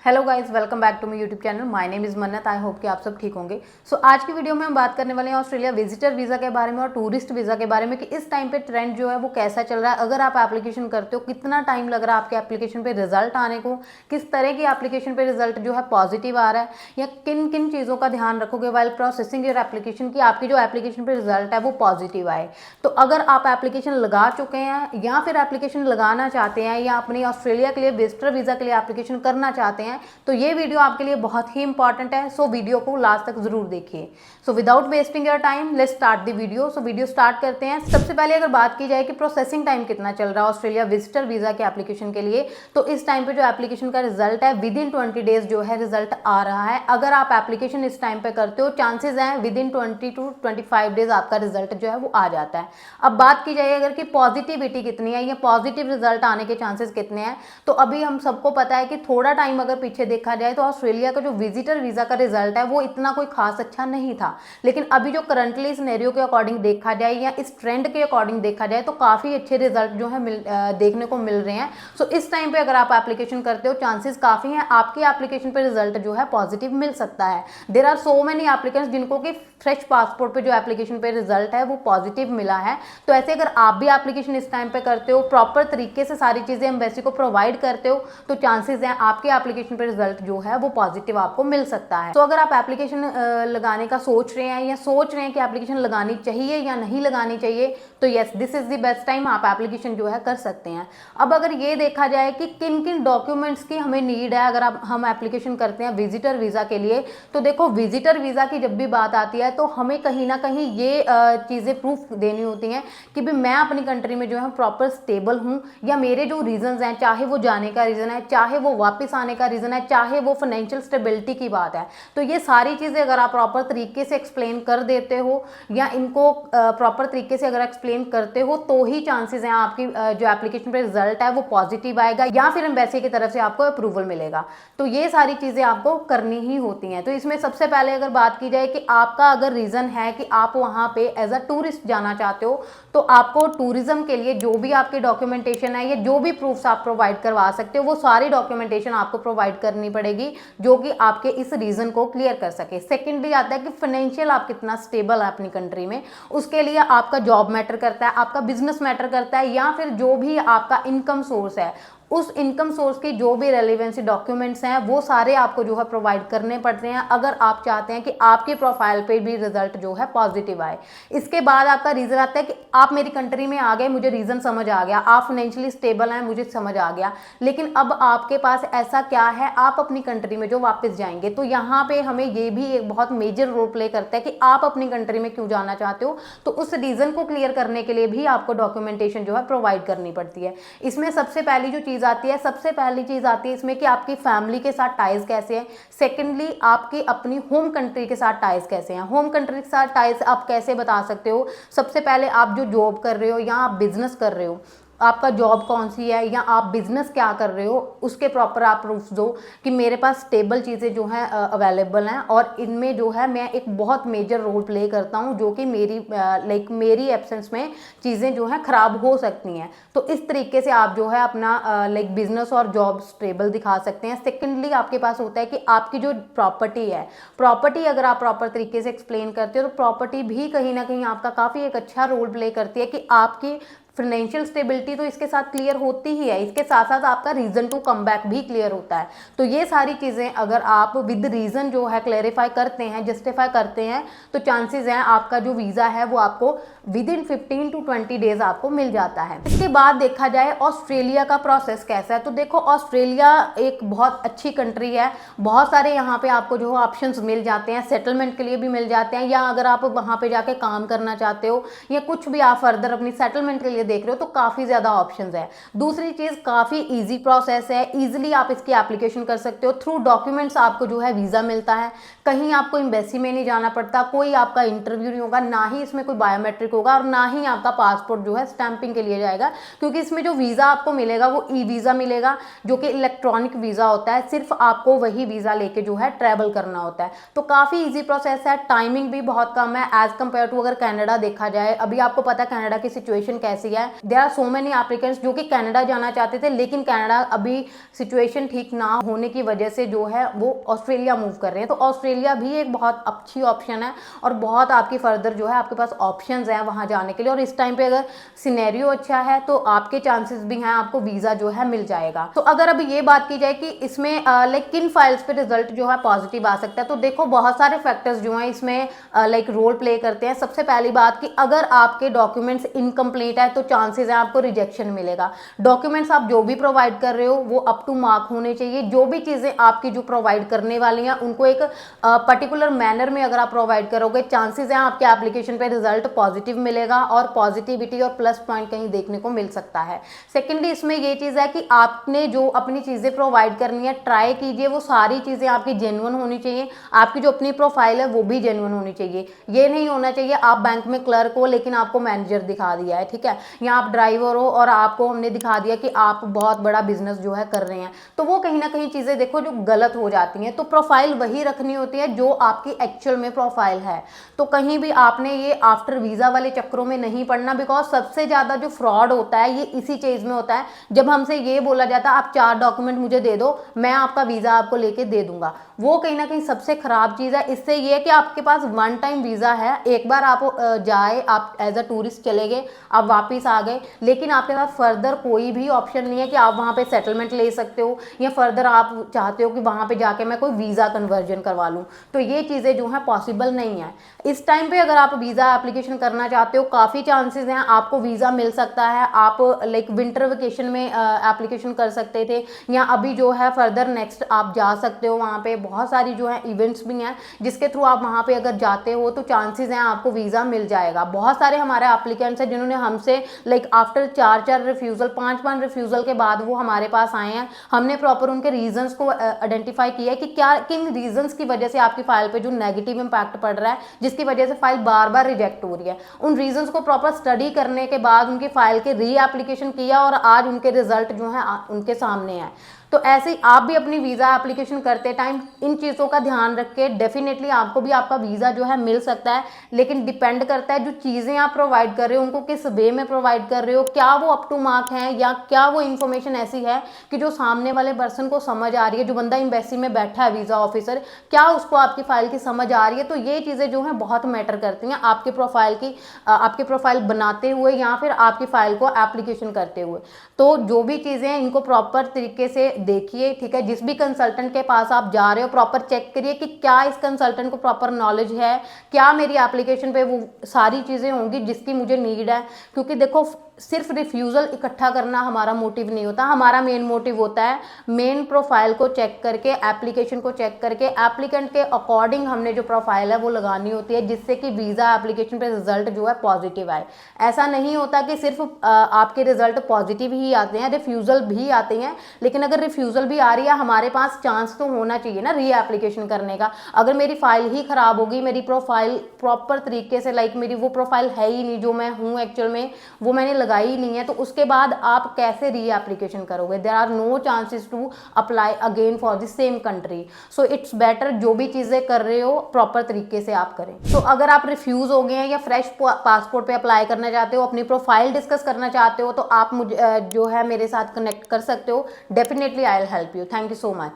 Hello guys, welcome back to my YouTube channel. My name is Mannat. I hope कि आप सब ठीक होंगे। आज की वीडियो में हम बात करने वाले हैं ऑस्ट्रेलिया विजिटर वीज़ा के बारे में और टूरिस्ट वीज़ा के बारे में कि इस टाइम पे ट्रेंड जो है वो कैसा चल रहा है। अगर आप एप्लीकेशन करते हो, कितना टाइम लग रहा है आपके एप्लीकेशन पे रिजल्ट आने को, किस तरह की एप्लीकेशन पे रिजल्ट जो है पॉजिटिव आ रहा है, या किन किन चीज़ों का ध्यान रखोगे वाइल प्रोसेसिंग योर एप्लीकेशन की आपकी जो एप्लीकेशन पे रिजल्ट है वो पॉजिटिव आए। तो अगर आप एप्लीकेशन लगा चुके हैं या फिर एप्लीकेशन लगाना चाहते हैं या अपनी ऑस्ट्रेलिया के लिए विजिटर वीज़ा के लिए एप्लीकेशन करना चाहते हैं तो ये वीडियो आपके लिए बहुत ही इंपॉर्टेंट है। सो वीडियो को लास्ट तक जरूर देखिए। So without wasting your time let's start the video. So video start करते हैं। सबसे पहले अगर बात की जाए कि प्रोसेसिंग टाइम कितना चल रहा है ऑस्ट्रेलिया विजिटर वीजा के एप्लीकेशन के लिए, तो इस टाइम पे जो एप्लीकेशन का रिजल्ट है विद इन 20 डेज जो है रिजल्ट आ रहा है। अगर आप एप्लीकेशन इस टाइम पे करते हो, चांसेस हैं विद इन 20 to 25 डेज आपका रिजल्ट जो है वो आ जाता है। अब बात की जाए अगर कि पॉजिटिविटी कितनी है या पॉजिटिव रिजल्ट आने के चांसेस कितने हैं, तो अभी हम सबको पता है कि थोड़ा टाइम अगर पीछे देखा जाए तो ऑस्ट्रेलिया का जो विजिटर वीजा का रिजल्ट है वो इतना कोई खास अच्छा नहीं था। लेकिन अभी जो करंटली सिनेरियो के अकॉर्डिंग देखा जाए या इस ट्रेंड के अकॉर्डिंग देखा जाए तो काफी अच्छे रिजल्ट जो है देखने को मिल रहे हैं। सो इस टाइम पे अगर आप एप्लीकेशन करते हो, चांसेस काफी हैं आपकी एप्लीकेशन पे रिजल्ट जो है पॉजिटिव मिल सकता है। There are so many applicants जिनको कि फ्रेश पासपोर्ट पे जो एप्लीकेशन पे रिजल्ट है वो पॉजिटिव मिला है। तो ऐसे अगर आप भी एप्लीकेशन इस टाइम पे करते हो, प्रॉपर तरीके से सारी चीजें एम्बेसी को प्रोवाइड करते हो, तो चांसेस हैं आपके एप्लीकेशन पे रिजल्ट जो है वो पॉजिटिव आपको मिल सकता है। तो अगर आप एप्लीकेशन लगाने का सोच रहे हैं या सोच रहे हैं कि एप्लीकेशन लगानी चाहिए या नहीं लगानी चाहिए, तो yes this is the best time, आप एप्लीकेशन जो है कर सकते हैं। अब अगर ये देखा जाए कि किन किन डॉक्यूमेंट्स की हमें नीड है अगर हम एप्लीकेशन करते हैं विजिटर वीजा के लिए, तो देखो विजिटर वीजा की जब भी बात आती है तो हमें कहीं ना कहीं ये चीजें प्रूफ देनी होती हैं कि भाई मैं अपनी कंट्री में जो है प्रॉपर स्टेबल हूँ, या मेरे जो रीजंस हैं, चाहे वो जाने का रीजन है, चाहे वो वापस आने का रीजन है, चाहे वो फाइनेंशियल स्टेबिलिटी की बात है, तो ये सारी चीजें अगर आप प्रॉपर तरीके से एक्सप्लेन कर देते हो या इनको प्रॉपर तरीके से अगर एक्सप्लेन करते हो तो ही चांसेस हैं आपकी जो एप्लीकेशन पे रिजल्ट है वो पॉजिटिव आएगा या फिर एम्बेसी की तरफ से आपको अप्रूवल मिलेगा। तो ये सारी चीजें आपको करनी ही होती हैं। तो इसमें सबसे पहले अगर बात की जाए कि आपका अगर रीजन है कि आप वहां पे एज अ टूरिस्ट जाना चाहते हो, तो आपको टूरिज्म के लिए जो भी आपकी डॉक्यूमेंटेशन है या जो भी प्रूफ्स आप प्रोवाइड करवा सकते हो वो सारी डॉक्यूमेंटेशन आपको प्रोवाइड करनी पड़ेगी जो कि आपके इस रीजन को क्लियर कर सके। सेकेंडली आता है कि फाइनेंशियल आप कितना स्टेबल है अपनी कंट्री में, उसके लिए आपका जॉब मैटर करता है, आपका बिजनेस मैटर करता है, या फिर जो भी आपका इनकम सोर्स है उस इनकम सोर्स की जो भी रेलिवेंसी डॉक्यूमेंट्स हैं वो सारे आपको जो है प्रोवाइड करने पड़ते हैं अगर आप चाहते हैं कि आपके प्रोफाइल पे भी रिजल्ट जो है पॉजिटिव आए। इसके बाद आपका रीजन आता है कि आप मेरी कंट्री में आ गए, मुझे रीजन समझ आ गया, आप फाइनेंशियली स्टेबल हैं, मुझे समझ आ गया, लेकिन अब आपके पास ऐसा क्या है आप अपनी कंट्री में जो वापस जाएंगे। तो यहाँ पे हमें ये भी एक बहुत मेजर रोल प्ले करता है कि आप अपनी कंट्री में क्यों जाना चाहते हो, तो उस रीजन को क्लियर करने के लिए भी आपको डॉक्यूमेंटेशन जो है प्रोवाइड करनी पड़ती है। इसमें सबसे पहली जो सबसे पहली चीज आती है इसमें कि आपकी फैमिली के साथ टाइज कैसे हैं। सेकेंडली आपकी अपनी होम कंट्री के साथ टाइज कैसे हैं। होम कंट्री के साथ टाइज आप कैसे बता सकते हो, सबसे पहले आप जो जॉब कर रहे हो या आप बिजनेस कर रहे हो, आपका जॉब कौन सी है या आप बिजनेस क्या कर रहे हो, उसके प्रॉपर आप प्रूफ दो कि मेरे पास स्टेबल चीज़ें जो हैं अवेलेबल हैं और इनमें जो है मैं एक बहुत मेजर रोल प्ले करता हूं जो कि मेरी एब्सेंस में चीज़ें जो हैं खराब हो सकती हैं। तो इस तरीके से आप जो है अपना बिजनेस और जॉब स्टेबल दिखा सकते हैं। सेकेंडली आपके पास होता है कि आपकी जो प्रॉपर्टी है, प्रॉपर्टी अगर आप प्रॉपर तरीके से एक्सप्लेन करते हो तो प्रॉपर्टी भी कहीं ना कहीं आपका काफ़ी एक अच्छा रोल प्ले करती है कि आपकी फाइनेंशियल स्टेबिलिटी तो इसके साथ क्लियर होती ही है, इसके साथ साथ आपका रीजन टू कम बैक भी क्लियर होता है। तो ये सारी चीज़ें अगर आप विद रीजन जो है क्लैरिफाई करते हैं, जस्टिफाई करते हैं, तो चांसेस हैं आपका जो वीज़ा है वो आपको विद इन 15 to 20 डेज आपको मिल जाता है। इसके बाद देखा जाए ऑस्ट्रेलिया का प्रोसेस कैसा है, तो देखो ऑस्ट्रेलिया एक बहुत अच्छी कंट्री है, बहुत सारे यहाँ पे आपको जो ऑप्शंस मिल जाते हैं, सेटलमेंट के लिए भी मिल जाते हैं, या अगर आप वहाँ पे जाके काम करना चाहते हो या कुछ भी आप फर्दर अपनी सेटलमेंट के लिए देख रहे हो तो काफी ज्यादा ऑप्शंस है। दूसरी चीज काफी इजी प्रोसेस है, इजीली आप इसकी एप्लीकेशन कर सकते हो। थ्रू डॉक्यूमेंट्स आपको जो है वीजा मिलता है, कहीं आपको एम्बेसी में नहीं जाना पड़ता, कोई आपका इंटरव्यू नहीं होगा, ना ही इसमें कोई बायोमेट्रिक होगा और ना ही आपका पासपोर्ट जो है स्टैंपिंग के लिए जाएगा, क्योंकि इसमें जो वीज़ा आपको मिलेगा वो ई वीज़ा मिलेगा, जो कि इलेक्ट्रॉनिक वीज़ा होता है। सिर्फ आपको वही वीज़ा लेके जो है ट्रैवल करना होता है। तो काफ़ी ईजी प्रोसेस है, टाइमिंग भी बहुत कम है एज कम्पेयर टू अगर कनाडा देखा जाए। अभी आपको पता है कनाडा की सिचुएशन कैसी है। There are so many applicants जो कि कनाडा जाना चाहते थे, लेकिन कनाडा अभी सिचुएशन ठीक ना होने की वजह से जो है वो ऑस्ट्रेलिया मूव कर रहे हैं। तो ऑस्ट्रेलिया भी एक बहुत अच्छी ऑप्शन है और बहुत आपकी फर्दर जो है आपके पास ऑप्शंस हैं वहां जाने के लिए। और इस टाइम पे अगर सिनेरियो अच्छा है तो आपके चांसेस भी हैं, आपको वीजा जो है मिल जाएगा। तो अगर अभी ये बात की जाए कि इसमें लाइक किन फाइल्स पे रिजल्ट जो है पॉजिटिव आ सकता है, तो देखो बहुत सारे फैक्टर्स जो हैं इसमें लाइक रोल प्ले करते हैं। सबसे पहली बात कि अगर आपके डॉक्यूमेंट्स इनकम्प्लीट है तो चांसेस है आपको रिजेक्शन मिलेगा। डॉक्यूमेंट्स आप जो भी प्रोवाइड कर रहे हो वो अप टू मार्क होने चाहिए। जो भी चीजें आपकी जो प्रोवाइड करने वाली हैं उनको एक पर्टिकुलर मैनर में अगर आप प्रोवाइड करोगे, चांसेस हैं आपके एप्लीकेशन पे रिजल्ट पॉजिटिव मिलेगा और पॉजिटिविटी और प्लस पॉइंट कहीं देखने को मिल सकता है। सेकेंडली इसमें ये चीज है कि आपने जो अपनी चीजें प्रोवाइड करनी है ट्राई कीजिए वो सारी चीजें आपकी जेन्युइन होनी चाहिए। आपकी जो अपनी प्रोफाइल है वो भी जेन्युइन होनी चाहिए। ये नहीं होना चाहिए आप बैंक में क्लर्क हो लेकिन आपको मैनेजर दिखा दिया है, ठीक है, या आप ड्राइवर हो और आपको हमने दिखा दिया कि आप बहुत बड़ा बिजनेस जो है कर रहे हैं। तो वो कहीं ना कहीं चीजें देखो जो गलत हो जाती हैं। तो प्रोफाइल वही रखनी होती है जो आपकी एक्चुअल में प्रोफाइल है। तो कहीं भी आपने ये आफ्टर वीजा वाले चक्करों में नहीं पड़ना, बिकॉज सबसे ज्यादा जो फ्रॉड होता है ये इसी चीज में होता है। जब हमसे ये बोला जाता है आप 4 डॉक्यूमेंट मुझे दे दो, मैं आपका वीजा आपको लेके दे दूंगा, वो कहीं ना कहीं सबसे खराब चीज है। इससे ये है कि आपके पास वन टाइम वीजा है, एक बार आप जाए, आप एज अ टूरिस्ट चले गए, आप वापिस आ गए, लेकिन आपके पास फर्दर कोई भी ऑप्शन नहीं है कि आप वहां पे सेटलमेंट ले सकते हो या फर्दर आप चाहते हो कि वहां पे जाके मैं कोई वीजा कन्वर्जन करवा लूं। तो ये चीजें जो है पॉसिबल नहीं है। इस टाइम पे अगर आप वीजा एप्लीकेशन करना चाहते हो काफी चांसेस हैं आपको वीजा मिल सकता है। आप लाइक विंटर वेकेशन में एप्लीकेशन कर सकते थे या अभी जो है फर्दर नेक्स्ट आप जा सकते हो। वहां पे बहुत सारी जो है इवेंट्स भी हैं जिसके थ्रू आप वहां पे अगर जाते हो तो चांसेस हैं आपको वीजा मिल जाएगा। बहुत सारे हमारे एप्लीकेंट्स हैं जिन्होंने हमसे लाइक आफ्टर 4 रिफ्यूजल 5 रिफ्यूजल के बाद वो हमारे पास आए हैं। हमने प्रॉपर उनके रीजंस को आइडेंटिफाई किया है कि क्या किन रीजंस की वजह से आपकी फाइल पे जो नेगेटिव इंपैक्ट पड़ रहा है, जिसकी वजह से फाइल बार बार रिजेक्ट हो रही है। उन रीजंस को प्रॉपर स्टडी करने के बाद उनकी फाइल के री एप्लीकेशन किया और आज उनके रिजल्ट जो है उनके सामने है। तो ऐसे ही आप भी अपनी वीजा एप्लीकेशन करते टाइम इन चीज़ों का ध्यान रख के डेफिनेटली आपको भी आपका वीजा जो है मिल सकता है। लेकिन डिपेंड करता है जो चीज़ें आप प्रोवाइड कर रहे हो उनको किस वे में प्रोवाइड कर रहे हो, क्या वो अप टू मार्क है या क्या वो इन्फॉर्मेशन ऐसी है कि जो सामने वाले पर्सन को समझ आ रही है। जो बंदा एम्बेसी में बैठा है वीजा ऑफिसर, क्या उसको आपकी फाइल की समझ आ रही है। तो ये चीज़ें जो है बहुत मैटर करती हैं आपके प्रोफाइल की, आपके प्रोफाइल बनाते हुए या फिर आपकी फाइल को एप्लीकेशन करते हुए। तो जो भी चीज़ें हैं इनको प्रॉपर तरीके से देखिए, ठीक है। जिस भी कंसल्टेंट के पास आप जा रहे हो प्रॉपर चेक करिए कि क्या इस कंसल्टेंट को प्रॉपर नॉलेज है, क्या मेरी एप्लीकेशन पे वो सारी चीज़ें होंगी जिसकी मुझे नीड है। क्योंकि देखो सिर्फ रिफ्यूज़ल इकट्ठा करना हमारा मोटिव नहीं होता, हमारा मेन मोटिव होता है मेन प्रोफाइल को चेक करके, एप्लीकेशन को चेक करके, एप्लीकेंट के अकॉर्डिंग हमने जो प्रोफाइल है वो लगानी होती है जिससे कि वीज़ा एप्लीकेशन पे रिजल्ट जो है पॉजिटिव आए। ऐसा नहीं होता कि सिर्फ आपके रिजल्ट पॉजिटिव ही आते हैं, रिफ्यूज़ल भी आते हैं। लेकिन अगर रिफ्यूज़ल भी आ रही है हमारे पास चांस तो होना चाहिए ना री एप्लीकेशन करने का। अगर मेरी फाइल ही खराब होगी, मेरी प्रोफाइल प्रॉपर तरीके से लाइक मेरी वो प्रोफाइल है ही नहीं जो मैं हूँ एक्चुअल में, वो मैंने लगाई नहीं है, तो उसके बाद आप कैसे री एप्लीकेशन करोगे। There are no chances to apply again for the same country. So it's better जो भी चीज़ें कर रहे हो प्रॉपर तरीके से आप करें। तो अगर आप रिफ्यूज़ हो गए हैं या फ्रेश पासपोर्ट पे अप्लाई करना चाहते हो, अपनी प्रोफाइल डिस्कस करना चाहते हो, तो आप मुझे जो है मेरे साथ कनेक्ट कर सकते हो। Definitely I will help you. Thank you so much.